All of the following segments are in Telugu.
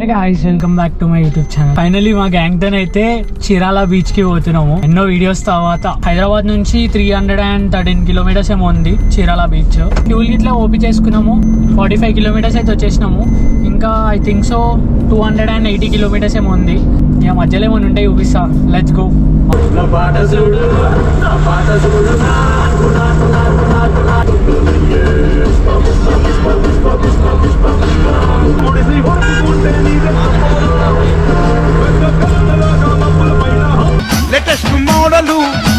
guys, welcome back to my YouTube channel. Finally మా గ్యాంగ్ తో అయితే చీరాల బీచ్ కి పోతున్నాము. ఎన్నో వీడియోస్ తర్వాత హైదరాబాద్ నుంచి 313 కిలోమీటర్స్ ఏమో ఉంది చీరాల బీచ్. ఫ్యూల్ గిట్లా ఓపి చేసుకున్నాము. 45 కిలోమీటర్స్ అయితే వచ్చేసినాము. ఇంకా ఐ థింక్ సో 280 కిలోమీటర్స్ ఏమో ఉంది. ఇక మధ్యలో ఏమో ఉంటాయి చూపిస్తా. Let's go. Latest model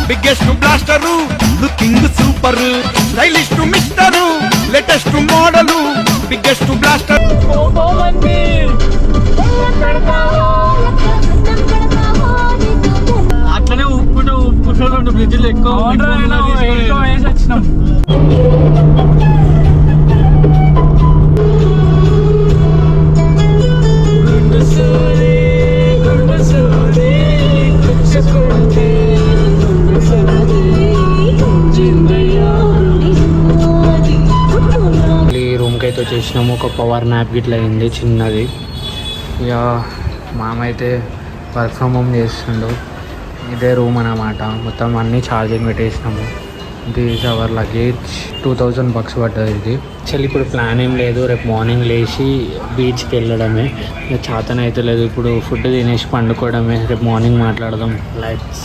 biggest blaster looking super stylish mister latest model biggest blaster అట్లనే ఉప్పుకుంటూ రెండు బ్రిడ్జిలు ఎక్కువ వేసి వచ్చినాం. రూమ్కి అయితే వచ్చేసినాము. ఒక పవర్ న్యాప్ గిట్లా అయింది చిన్నది. ఇక మామ అయితే వర్క్ ఫ్రమ్ హోమ్ చేస్తుండు. ఇదే రూమ్ అన్నమాట. మొత్తం అన్నీ ఛార్జింగ్ పెట్టేసినాము. This our luggage. 2000 bucks పడ్డది ఇది. యాక్చువల్లీ ఇప్పుడు ప్లాన్ ఏం లేదు. రేపు మార్నింగ్ లేచి బీచ్కి వెళ్ళడమే. ఇక చేతన అయితే లేదు. ఇప్పుడు ఫుడ్ తినేసి పండుకోవడమే. రేపు మార్నింగ్ మాట్లాడదాం. లెట్స్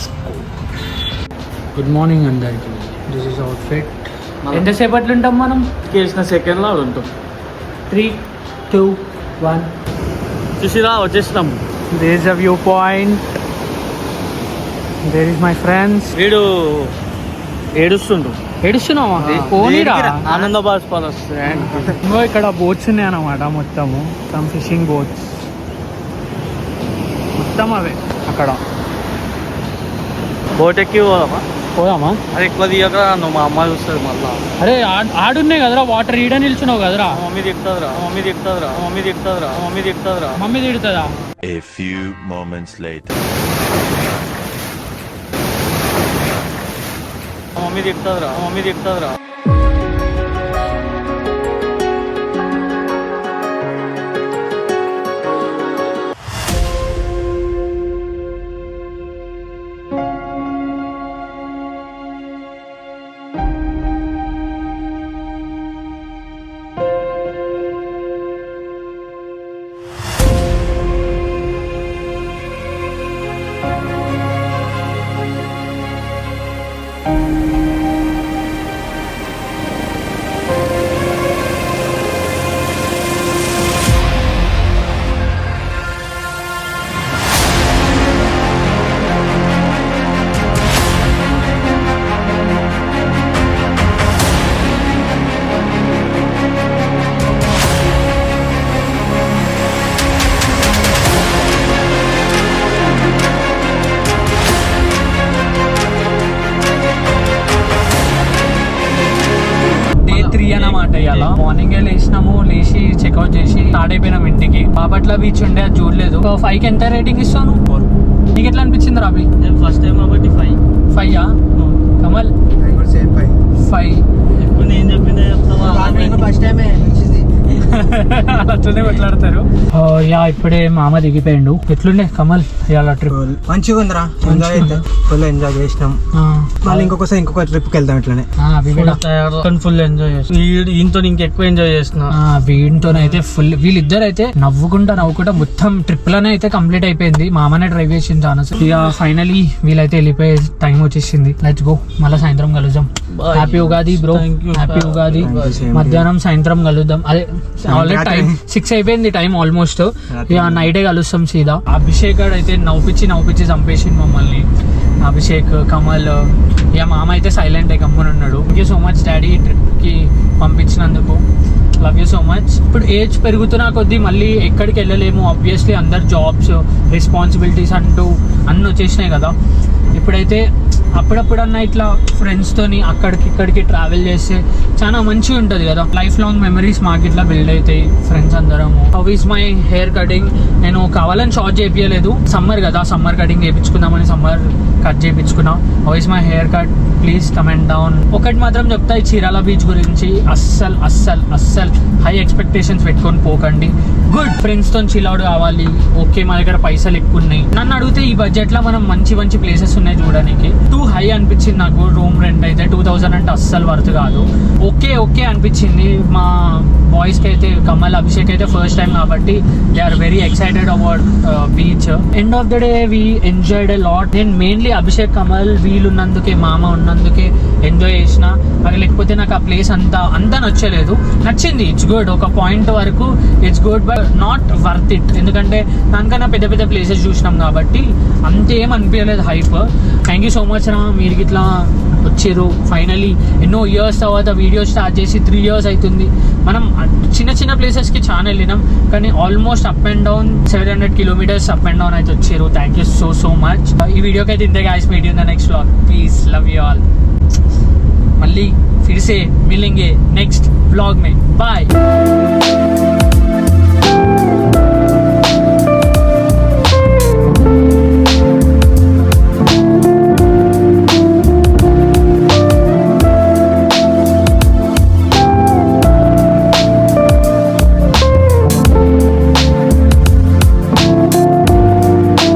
గుడ్ మార్నింగ్ అందరికి. This is outfit. ఎంతసేపట్లో ఉంటాం మనం? చేసిన సెకండ్లో ఉంటాం. 3, 2, 1 చూసిరా వచ్చేసినాం. There is a viewpoint. There is my friends. వీడు ఏడుస్తుండు. ఏడుస్తున్నావా? పోనీరా. ఆనంద బాష్పాలు వస్తాయి. ఇంకో ఇక్కడ బోట్స్ ఉన్నాయి అన్నమాట. మొత్తము సమ్ ఫిషింగ్ బోట్స్ మొత్తం అవే అక్కడ. బోట్ ఎక్కి పోదామా? పోదామా? అది ఎక్కువ తీయక నువ్వు మా అమ్మాయి చూస్తుంది మళ్ళా. అరే ఆడున్నాయి కదరా వాటర్. ఈడ నిల్చున్నావు కదరా. మమ్మీ తిడుతుందిరా, మమ్మీ తిడుతుందిరా, మమ్మీ తిడుతుందిరా, మమ్మీ తిడుతుందిరా. మమ్మీ తిడుతుందా? A few moments later. Mummy తిడుతుందిరా, మమ్మీ తిడుతుందిరా. అన్నమాట. మార్నింగ్ లేచినాము. లేచి చెక్అవుట్ చేసి స్టార్ట్ అయిపోయినాం ఇంటికి. బాపట్ల బీచ్ ఉండే అది చూడలేదు. 5కి ఎంత రేటింగ్ ఇస్తాను? నీకు ఎట్లా అనిపించింది రాబి? నేను ఫస్ట్ టైం కాబట్టి 5. కమల్ 5. ఇప్పుడు నేను చెప్పిందే చెప్తావా? ఫస్ట్ టైమే అట్లనే కొట్లాడతారు. యా ఇప్పుడే మామ దిగిపోయిండు. ఎట్లుండే కమల్ ఇవాళ ట్రిప్? మంచిగా ఉందిరా. ఎంజాయ్ అయితే ఫుల్ ఎంజాయ్ చేసినాం. మళ్ళీ ఇంకొక ట్రిప్ కి వెళ్తాం. ఇట్లానే ఫుల్ ఎంజాయ్ చేస్తాం. ఈయనతో ఇంకెక్కువ ఎంజాయ్ చేస్తున్నా. వీటితోనైతే ఫుల్. వీళ్ళిద్దరు అయితే నవ్వుకుంటా మొత్తం ట్రిప్ లోనే అయితే కంప్లీట్ అయిపోయింది. మామనే డ్రైవ్ చేసింది చాలా. ఇక ఫైనలీ వీళ్ళైతే వెళ్ళిపోయే టైం వచ్చేసింది. Let's go. మళ్ళీ సాయంత్రం కలుద్దాం. Happy Ugadi bro. Happy Ugadi. మధ్యాహ్నం సాయంత్రం కలుద్దాం. అదే ఆల్రెడీ టైం 6 అయిపోయింది. Time almost. ఇక నైటే కలుస్తాం సీదా. అభిషేక్ అయితే నవ్వుపిచ్చి చంపేసింది మమ్మల్ని. అభిషేక్, కమల్. ఇక మామ అయితే సైలెంట్ గమ్మున ఉన్నాడు. Thank you so much daddy trip కి పంపించినందుకు. Love you so much. ఇప్పుడు ఏజ్ పెరుగుతున్నా కొద్దీ మళ్ళీ ఎక్కడికి వెళ్ళలేము. ఆబ్వియస్లీ అందరు జాబ్స్ రెస్పాన్సిబిలిటీస్ అంటూ అన్నీ వచ్చేసినాయి కదా. ఇప్పుడైతే అప్పుడప్పుడన్నా ఇట్లా ఫ్రెండ్స్తోని ఇక్కడికి ట్రావెల్ చేస్తే చాలా మంచిగా ఉంటుంది కదా. లైఫ్ లాంగ్ మెమరీస్ మాకు ఇట్లా బిల్డ్ అవుతాయి ఫ్రెండ్స్ అందరము. How is my hair cutting? నేను కావాలని షార్ట్ చేయించలేదు, సమ్మర్ కదా, సమ్మర్ కటింగ్ చేయించుకుందామని సమ్మర్ కట్ చేయించుకున్నా. How is my hair cut? Please comment down. ఒకటి మాత్రం చెప్తా, ఈ చీరాల బీచ్ గురించి అస్సలు హై ఎక్స్పెక్టేషన్స్ పెట్టుకొని పోకండి. గుడ్ ఫ్రెండ్స్తో చిల్ అవుట్ కావాలి, ఓకే మా దగ్గర పైసలు ఎక్కువ ఉన్నాయి. నన్ను అడిగితే ఈ బడ్జెట్లో మనం మంచి ప్లేసెస్ ఉన్నాయి చూడడానికి. టూ హై అనిపించింది నాకు. రూమ్ రెంట్ అయితే 2000 అంటే అస్సలు వర్త్ కాదు. ఓకే అనిపించింది. మా బాయ్స్కి అయితే కమల్, అభిషేక్ అయితే ఫస్ట్ టైం కాబట్టి they are very excited about beach. End of the day we enjoyed a lot. నేను మెయిన్లీ అభిషేక్, కమల్ వీళ్ళు ఉన్నందుకే, మామ ఉన్నందుకే ఎంజాయ్ చేసిన. అది లేకపోతే నాకు ఆ ప్లేస్ అంతా నచ్చలేదు. నచ్చింది, ఇట్స్ గుడ్, ఒక పాయింట్ వరకు it's good, but not worth it. ఎందుకంటే దానికన్నా పెద్ద ప్లేసెస్ చూసినాం కాబట్టి అంతేం అనిపించలేదు hype. Thank you so much రా, మీరు ఇట్లా వచ్చారు ఫైనలీ. ఎన్నో ఇయర్స్ తర్వాత వీడియో స్టార్ట్ చేసి 3 years అవుతుంది. మనం చిన్న ప్లేసెస్కి చాలా వెళ్ళినాం, కానీ almost up and down 700 kilometers up and down అయితే వచ్చారు. Thank you so much. ఈ వీడియోకి అయితే ఇంతే guys. Meet in the next vlog. Please love you all. మళ్ళీ फिर से मिलेंगे नेक्स्ट व्लॉग में. बाय.